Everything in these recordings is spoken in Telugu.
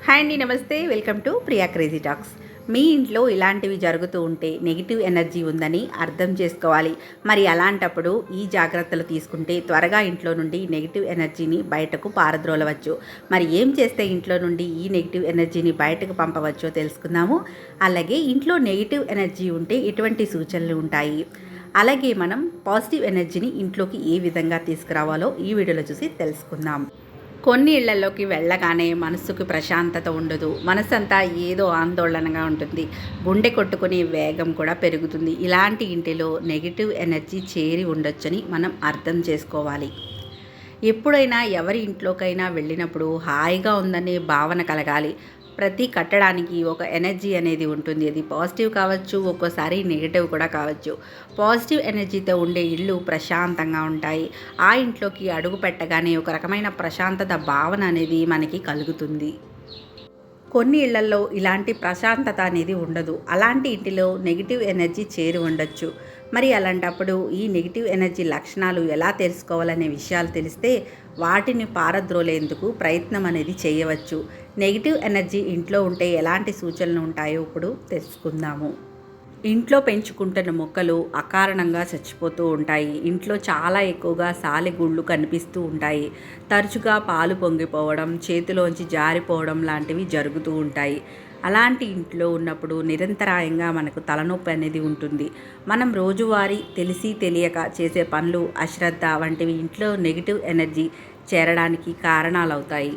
హాయ్ అండి, నమస్తే. Welcome to Priya crazy talks. మీ ఇంట్లో ఇలాంటివి జరుగుతూ ఉంటే నెగిటివ్ ఎనర్జీ ఉందని అర్థం చేసుకోవాలి. మరి అలాంటప్పుడు ఈ జాగ్రత్తలు తీసుకుంటే త్వరగా ఇంట్లో నుండి నెగిటివ్ ఎనర్జీని బయటకు పారద్రోలవచ్చు. మరి ఏం చేస్తే ఇంట్లో నుండి ఈ నెగిటివ్ ఎనర్జీని బయటకు పంపవచ్చో తెలుసుకుందాము. అలాగే ఇంట్లో నెగిటివ్ ఎనర్జీ ఉంటే ఎటువంటి సూచనలు ఉంటాయి, అలాగే మనం పాజిటివ్ ఎనర్జీని ఇంట్లోకి ఏ విధంగా తీసుకురావాలో ఈ వీడియోలో చూసి తెలుసుకుందాం. కొన్ని ఇళ్లలోకి వెళ్ళగానే మనసుకు ప్రశాంతత ఉండదు. మనసంతా ఏదో ఆందోళనగా ఉంటుంది. గుండె కొట్టుకునే వేగం కూడా పెరుగుతుంది. ఇలాంటి ఇంటిలో నెగిటివ్ ఎనర్జీ చేరి ఉండొచ్చని మనం అర్థం చేసుకోవాలి. ఎప్పుడైనా ఎవరి ఇంట్లోకైనా వెళ్ళినప్పుడు హాయిగా ఉందనే భావన కలగాలి. ప్రతి కట్టడానికి ఒక ఎనర్జీ అనేది ఉంటుంది. అది పాజిటివ్ కావచ్చు, ఒక్కోసారి నెగిటివ్ కూడా కావచ్చు. పాజిటివ్ ఎనర్జీతో ఉండే ఇళ్ళు ప్రశాంతంగా ఉంటాయి. ఆ ఇంట్లోకి అడుగు పెట్టగానే ఒక రకమైన ప్రశాంతత భావన అనేది మనకి కలుగుతుంది. కొన్ని ఇళ్లల్లో ఇలాంటి ప్రశాంతత అనేది ఉండదు. అలాంటి ఇంటిలో నెగిటివ్ ఎనర్జీ చేరి ఉండొచ్చు. మరి అలాంటప్పుడు ఈ నెగిటివ్ ఎనర్జీ లక్షణాలు ఎలా తెలుసుకోవాలనే విషయాలు తెలిస్తే వాటిని పారద్రోలేందుకు ప్రయత్నం అనేది చేయవచ్చు. నెగిటివ్ ఎనర్జీ ఇంట్లో ఉంటే ఎలాంటి సూచనలు ఉంటాయో ఇప్పుడు తెలుసుకుందాము. ఇంట్లో పెంచుకుంటున్న మొక్కలు అకారణంగా చచ్చిపోతూ ఉంటాయి. ఇంట్లో చాలా ఎక్కువగా సాలెగూళ్ళు కనిపిస్తూ ఉంటాయి. తరచుగా పాలు పొంగిపోవడం, చేతిలోంచి జారిపోవడం లాంటివి జరుగుతూ ఉంటాయి. అలాంటి ఇంట్లో ఉన్నప్పుడు నిరంతరాయంగా మనకు తలనొప్పి అనేది ఉంటుంది. మనం రోజువారీ తెలిసి తెలియక చేసే పనులు, అశ్రద్ధ వంటివి ఇంట్లో నెగిటివ్ ఎనర్జీ చేరడానికి కారణాలవుతాయి.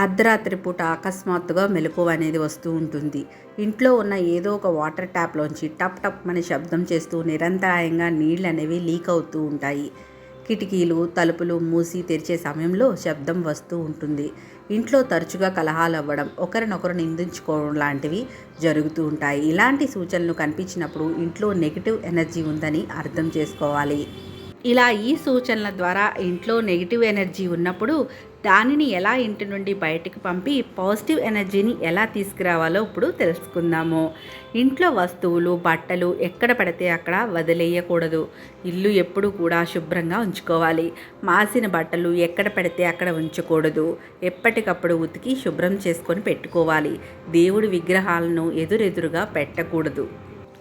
అర్ధరాత్రి పూట అకస్మాత్తుగా మెలకువ అనేది వస్తూ ఉంటుంది. ఇంట్లో ఉన్న ఏదో ఒక వాటర్ ట్యాప్లోంచి టప్ టప్ అని శబ్దం చేస్తూ నిరంతరాయంగా నీళ్ళు అనేవి లీక్ అవుతూ ఉంటాయి. కిటికీలు, తలుపులు మూసి తెరిచే సమయంలో శబ్దం వస్తూ ఉంటుంది. ఇంట్లో తరచుగా కలహాలు అవ్వడం, ఒకరినొకరు నిందించుకోవడం లాంటివి జరుగుతూ ఉంటాయి. ఇలాంటి సూచనలు కనిపించినప్పుడు ఇంట్లో నెగిటివ్ ఎనర్జీ ఉందని అర్థం చేసుకోవాలి. ఇలా ఈ సూచనల ద్వారా ఇంట్లో నెగిటివ్ ఎనర్జీ ఉన్నప్పుడు దానిని ఎలా ఇంటి నుండి బయటకు పంపి పాజిటివ్ ఎనర్జీని ఎలా తీసుకురావాలో ఇప్పుడు తెలుసుకుందాము. ఇంట్లో వస్తువులు, బట్టలు ఎక్కడ పడితే అక్కడ వదిలేయకూడదు. ఇల్లు ఎప్పుడు కూడా శుభ్రంగా ఉంచుకోవాలి. మాసిన బట్టలు ఎక్కడ పడితే అక్కడ ఉంచకూడదు. ఎప్పటికప్పుడు ఉతికి శుభ్రం చేసుకొని పెట్టుకోవాలి. దేవుడి విగ్రహాలను ఎదురెదురుగా పెట్టకూడదు.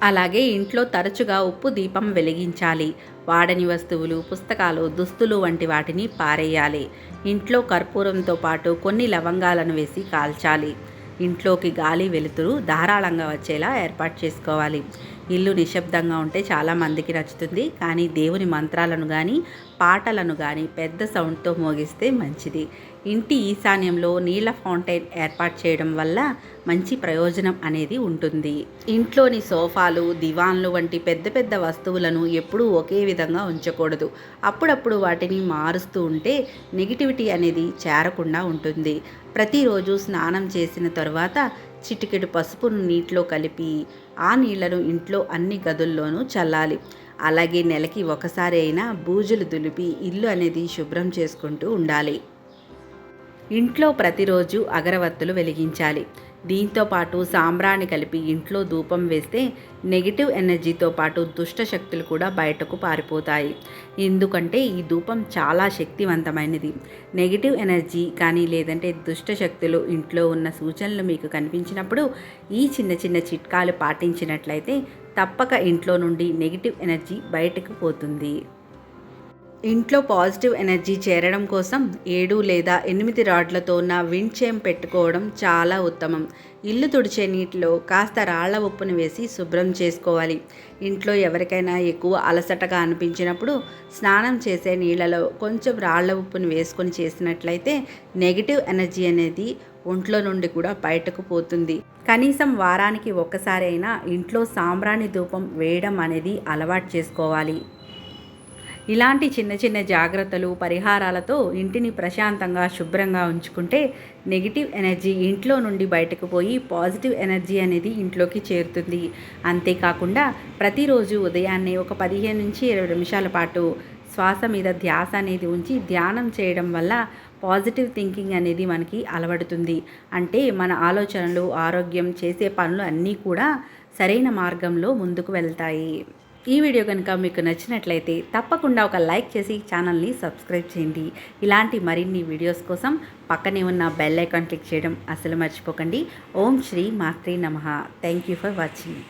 అలాగే ఇంట్లో తరచుగా ఉప్పు దీపం వెలిగించాలి. వాడని వస్తువులు, పుస్తకాలు, దుస్తులు వంటి వాటిని పారేయాలి. ఇంట్లో కర్పూరంతో పాటు కొన్ని లవంగాలను వేసి కాల్చాలి. ఇంట్లోకి గాలి, వెలుతురు ధారాళంగా వచ్చేలా ఏర్పాటు చేసుకోవాలి. ఇల్లు నిశ్శబ్దంగా ఉంటే చాలామందికి నచ్చుతుంది. కానీ దేవుని మంత్రాలను కానీ, పాటలను కానీ పెద్ద సౌండ్తో మోగిస్తే మంచిది. ఇంటి ఈశాన్యంలో నీళ్ళ ఫౌంటైన్ ఏర్పాటు చేయడం వల్ల మంచి ప్రయోజనం అనేది ఉంటుంది. ఇంట్లోని సోఫాలు, దివాన్లు వంటి పెద్ద పెద్ద వస్తువులను ఎప్పుడూ ఒకే విధంగా ఉంచకూడదు. అప్పుడప్పుడు వాటిని మారుస్తూ ఉంటే నెగిటివిటీ అనేది చేరకుండా ఉంటుంది. ప్రతిరోజు స్నానం చేసిన తర్వాత చిటికెడు పసుపును నీటిలో కలిపి ఆ నీళ్లను ఇంట్లో అన్ని గదుల్లోనూ చల్లాలి. అలాగే నెలకి ఒకసారి అయినా బూజులు దులిపి ఇల్లు అనేది శుభ్రం చేసుకుంటూ ఉండాలి. ఇంట్లో ప్రతిరోజు అగరవత్తులు వెలిగించాలి. దీంతో పాటు సాంబ్రాణి కలిపి ఇంట్లో ధూపం వేస్తే నెగిటివ్ ఎనర్జీతో పాటు దుష్ట శక్తులు కూడా బయటకు పారిపోతాయి. ఎందుకంటే ఈ ధూపం చాలా శక్తివంతమైనది. నెగిటివ్ ఎనర్జీ కానీ లేదంటే దుష్ట శక్తులు ఇంట్లో ఉన్న సూచనలు మీకు కనిపించినప్పుడు ఈ చిన్న చిన్న చిట్కాలు పాటించినట్లయితే తప్పక ఇంట్లో నుండి నెగిటివ్ ఎనర్జీ బయటకు పోతుంది. ఇంట్లో పాజిటివ్ ఎనర్జీ చేరడం కోసం 7 లేదా 8 రాడ్లతో ఉన్న విండ్ చైమ్ పెట్టుకోవడం చాలా ఉత్తమం. ఇల్లు తుడిచే నీటిలో కాస్త రాళ్ల ఉప్పును వేసి శుభ్రం చేసుకోవాలి. ఇంట్లో ఎవరికైనా ఎక్కువ అలసటగా అనిపించినప్పుడు స్నానం చేసే నీళ్ళలో కొంచెం రాళ్ల ఉప్పును వేసుకొని చేసినట్లయితే నెగిటివ్ ఎనర్జీ అనేది ఒంట్లో నుండి కూడా బయటకు పోతుంది. కనీసం వారానికి ఒక్కసారి అయినా ఇంట్లో సాంబ్రాణి ధూపం వేయడం అనేది అలవాటు చేసుకోవాలి. ఇలాంటి చిన్న చిన్న జాగ్రత్తలు, పరిహారాలతో ఇంటిని ప్రశాంతంగా, శుభ్రంగా ఉంచుకుంటే నెగిటివ్ ఎనర్జీ ఇంట్లో నుండి బయటకు పోయి పాజిటివ్ ఎనర్జీ అనేది ఇంట్లోకి చేరుతుంది. అంతేకాకుండా ప్రతిరోజు ఉదయాన్నే ఒక 15 నుంచి 20 నిమిషాల పాటు శ్వాస మీద ధ్యాస అనేది ఉంచి ధ్యానం చేయడం వల్ల పాజిటివ్ థింకింగ్ అనేది మనకి అలవడుతుంది. అంటే మన ఆలోచనలు, ఆరోగ్యం, చేసే పనులు అన్నీ కూడా సరైన మార్గంలో ముందుకు వెళ్తాయి. ఈ వీడియో కనుక మీకు నచ్చినట్లయితే తప్పకుండా ఒక లైక్ చేసి ఛానల్ని సబ్స్క్రైబ్ చేయండి. ఇలాంటి మరిన్ని వీడియోస్ కోసం పక్కనే ఉన్న బెల్ ఐకాన్ క్లిక్ చేయడం అసలు మర్చిపోకండి. ఓం శ్రీ మాత్రే నమః. Thank you for watching.